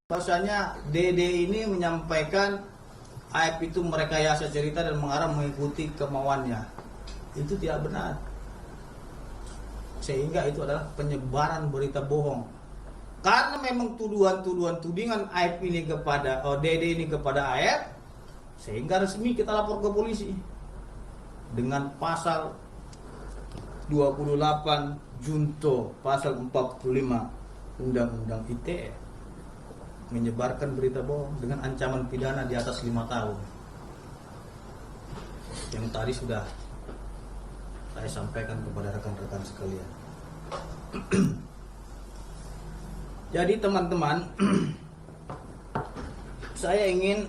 Bahwasanya Dede ini menyampaikan Aib itu merekayasa cerita dan mengarah mengikuti kemauannya. Itu tidak benar. Sehingga itu adalah penyebaran berita bohong. Karena memang tudingan Aib ini kepada Dede ini kepada Aib, sehingga resmi kita lapor ke polisi dengan pasal 28 Junto pasal 45 Undang-Undang ITE, menyebarkan berita bohong dengan ancaman pidana di atas 5 tahun. Yang tadi sudah saya sampaikan kepada rekan-rekan sekalian. Jadi teman-teman, saya ingin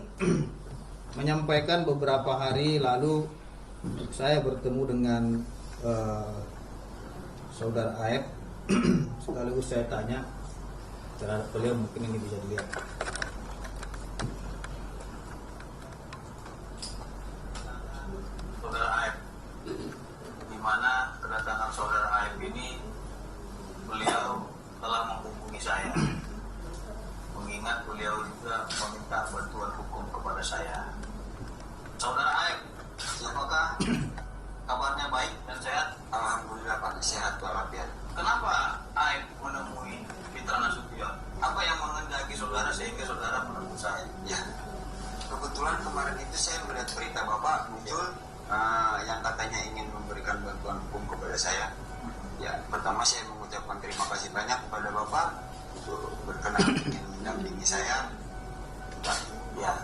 menyampaikan beberapa hari lalu saya bertemu dengan saudara Aib. Sekaligus saya tanya terhadap beliau, mungkin ini bisa dilihat. Saudara Aib, di mana kedatangan saudara Aib ini, beliau telah menghubungi saya, mengingat beliau juga meminta bantuan hukum kepada saya. Saudara Aib, apakah kabarnya baik dan sehat? Alhamdulillah Pak, sehat walafiat. Kenapa Aib menemui Fitra Nasution? Apa yang mengendaki saudara sehingga saudara menemui saya? Ya, kebetulan kemarin itu saya melihat berita Bapak muncul yang katanya ingin memberikan bantuan hukum kepada saya. Ya, pertama saya mengucapkan terima kasih banyak kepada Bapak untuk berkenan ingin mendampingi saya. Ya,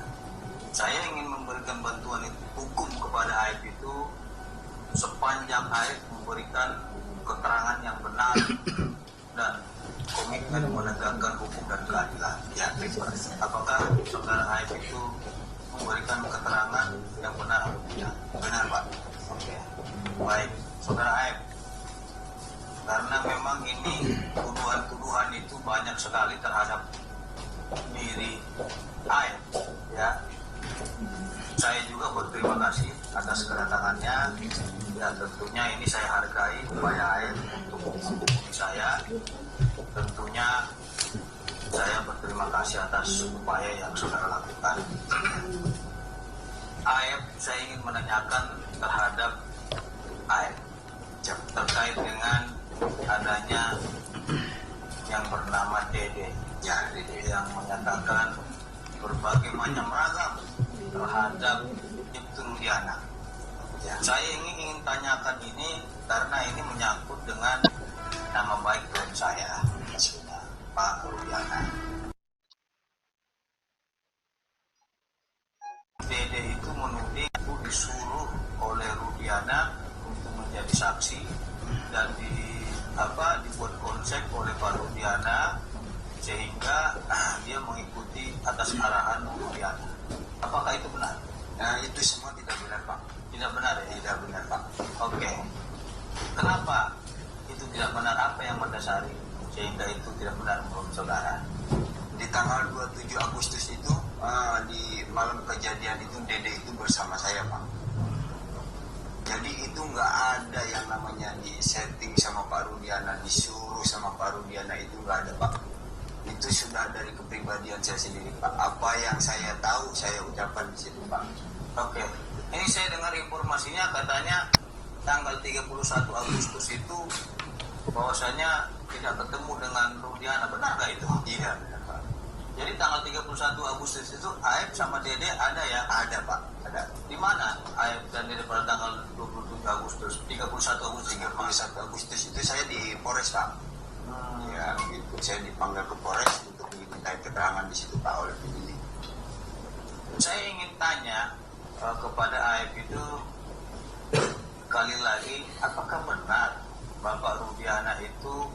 saya ingin memberikan bantuan hukum kepada Aib itu sepanjang Aib memberikan keterangan yang benar dan komitmen menegakkan hukum dan keadilan. Ya, apakah saudara Aib itu memberikan keterangan yang benar atau tidak? Benar Pak. Oke, baik, saudara Aib. Karena memang ini tuduhan-tuduhan itu banyak sekali terhadap diri Aib, ya. Saya juga berterima kasih atas kedatangannya. Ya, tentunya ini saya hargai upaya Aib untuk menghubungi saya. Tentunya saya berterima kasih atas upaya yang saudara lakukan. Aib, saya ingin menanyakan terhadap Aib terkait dengan adanya yang bernama Dede, Ya, Dede. yang menyatakan berbagai macam ragam terhadap Ibtu Rudiana. Ya. Saya ingin tanyakan ini karena ini menyangkut dengan nama baik klien saya, Pak Rudiana. Dede itu menuding aku disuruh oleh Rudiana untuk menjadi saksi dan dibuat konsep oleh Pak Rudiana sehingga dia mengikuti atas arahan Rudiana. Apakah itu benar? Nah, itu semua tidak benar Pak. Tidak benar ya? Tidak benar Pak. Oke. Kenapa itu tidak benar? Apa yang mendasari sehingga itu tidak benar menurut saudara? Di tanggal 27 Agustus itu di malam kejadian itu Dede itu bersama saya Pak. Jadi itu nggak ada yang namanya di setting sama Pak Rudiana, disuruh sama Pak Rudiana, itu nggak ada Pak. Itu sudah dari kepribadian saya sendiri Pak. Apa yang saya tahu saya ucapkan di situ Pak. Oke. Ini saya dengar informasinya katanya tanggal 31 Agustus itu bahwasanya tidak ketemu dengan Rudiana. Benar nggak itu? Tidak benar Pak. Jadi tanggal 31 Agustus itu Aib sama Dede ada ya? Ada Pak, ada. Di mana Aib dan Dede pada tanggal 27 Agustus, 31 Agustus? 31 Agustus itu saya di Polres Pak. Ya, gitu. Saya dipanggil ke Polres untuk dimintai keterangan di situ Pak oleh penyidik. Saya ingin tanya kepada Aib itu kali lagi, apakah benar Bapak Rudiana itu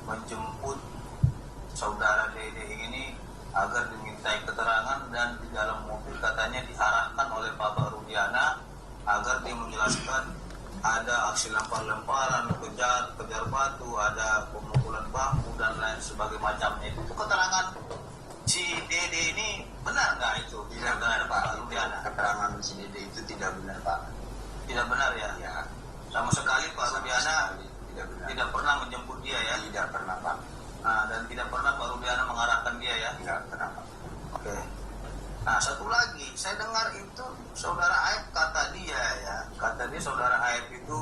menjemput saudara Dede ini agar dimintai keterangan dan di dalam mobil katanya diarahkan oleh Bapak Rudiana agar dia menjelaskan ada aksi lempar-lemparan, kejar batu, ada pemukulan bambu dan lain sebagainya macamnya. Itu keterangan si Dede ini benar nggak itu? Tidak benar Pak. Rudiana. Keterangan si Dede itu tidak benar Pak. Tidak benar ya? Ya. Sama sekali Pak Rudiana tidak benar. tidak pernah menjemput dia ya? Tidak pernah Pak. Nah, dan tidak pernah Pak Rudiana mengarahkan dia ya? Tidak pernah Pak. Nah, satu lagi, saya dengar itu saudara Aib kata dia saudara Aib itu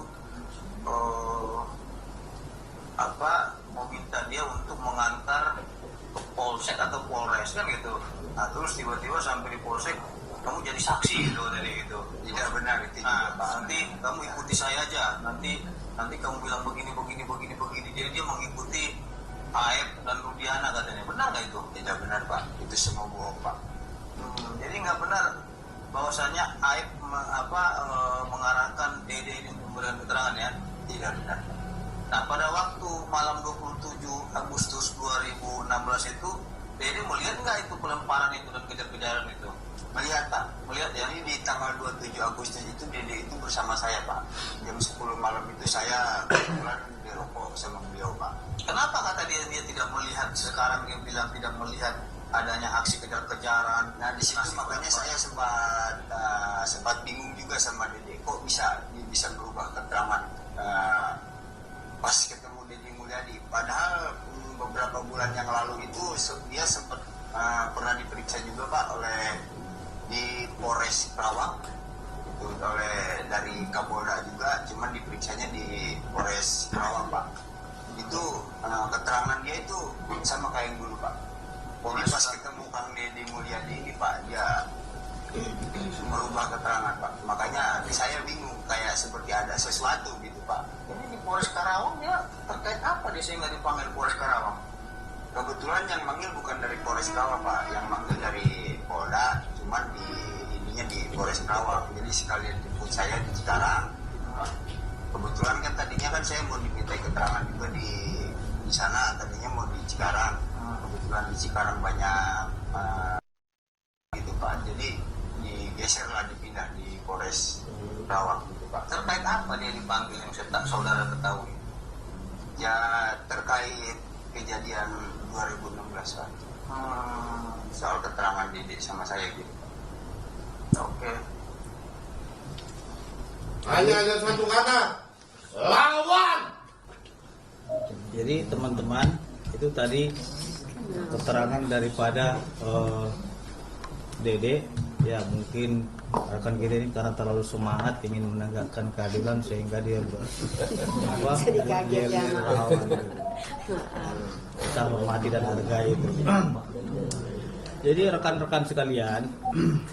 meminta dia untuk mengantar ke polsek atau polres kan gitu. Nah, terus tiba-tiba sampai di polsek kamu jadi saksi gitu dari itu. Tidak benar itu juga, Nah, Pak. nanti kamu ikuti saya aja. Nanti kamu bilang begini. Jadi dia mengikuti Aib dan Rudiana katanya. Benar nggak itu? Tidak benar, Pak. Itu semua bohong, Pak. Jadi nggak benar bahwasanya Aib mengarahkan Dede ini untuk memberikan keterangan ya. Tidak benar. Nah, pada waktu malam 27 Agustus 2016 itu Dede melihat nggak itu pelemparan itu dan kejar-kejaran itu? Melihat, Pak. Melihat ya? Jadi di tanggal 27 Agustus itu Dede itu bersama saya, Pak. Jam 10 malam itu saya kebetulan di rokok sama beliau, Pak. Kenapa kata dia tidak melihat? Sekarang dia bilang tidak melihat adanya aksi kejar-kejaran. Nah, di situ Nasi makanya goreng. saya sempat bingung juga sama Dede. Kok dia bisa berubah keterangan pas ketemu Deddy Mulyadi. Padahal beberapa bulan yang lalu itu dia sempat pernah diperiksa juga, Pak, oleh di Polres Kerawang, itu oleh dari Kapolda juga, cuman diperiksanya di Polres Kerawang, Pak. Itu keterangan dia itu sama kayak yang dulu, Pak. Jadi pas ketemu Kang Deddy Mulyadi ini, Pak, dia merubah keterangan, Pak. Makanya saya bingung, kayak seperti ada sesuatu gitu, Pak. Ini di Polres Karawang dia terkait apa dia sehingga dipanggil Polres Karawang? Kebetulan yang manggil bukan dari Polres Kerawang, Pak. Yang manggil dari Polda, cuman ininya di Polres Kerawang. Jadi sekalian jemput saya di Cikarang, gitu, Pak. Kebetulan kan tadinya kan saya mau diminta keterangan juga di sana, tadinya mau di Cikarang. Kebetulan di Cikarang banyak gitu, Pak. Jadi digeserlah, dipindah di Polres Kerawang gitu, Pak. Terkait apa dia dipanggil yang saudara ketahui? Ya terkait kejadian 2016, Pak. Soal keterangan Dede sama saya gitu. Oke. Hanya ada satu kata, lawan. Jadi teman-teman, itu tadi keterangan daripada Dede. Ya mungkin rekan kita ini karena terlalu semangat ingin menegakkan keadilan sehingga dia kita hormati dan hargai itu. Jadi rekan-rekan sekalian,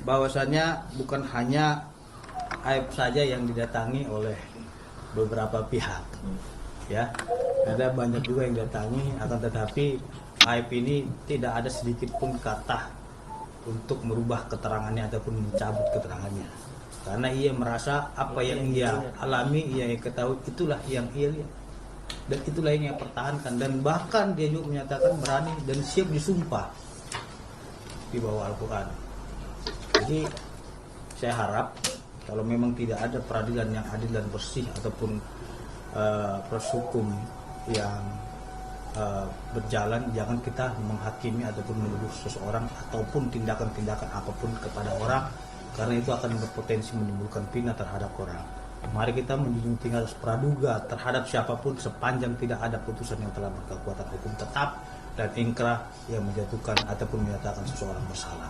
bahwasanya bukan hanya Aib saja yang didatangi oleh beberapa pihak, ya, ada banyak juga yang didatangi. Akan tetapi Aib ini tidak ada sedikit pun kata untuk merubah keterangannya ataupun mencabut keterangannya, karena ia merasa apa yang ia alami, ia ketahui, itulah yang ia lihat dan itulah yang ia pertahankan, dan bahkan dia juga menyatakan berani dan siap disumpah di bawah Al-Quran. Jadi saya harap kalau memang tidak ada peradilan yang adil dan bersih ataupun proses hukum yang berjalan, jangan kita menghakimi ataupun menuduh seseorang ataupun tindakan-tindakan apapun kepada orang, karena itu akan berpotensi menimbulkan fitnah terhadap orang. Mari kita menjunjung tinggi atas praduga terhadap siapapun sepanjang tidak ada putusan yang telah berkekuatan hukum tetap dan ingkrah yang menjatuhkan ataupun menyatakan seseorang bersalah.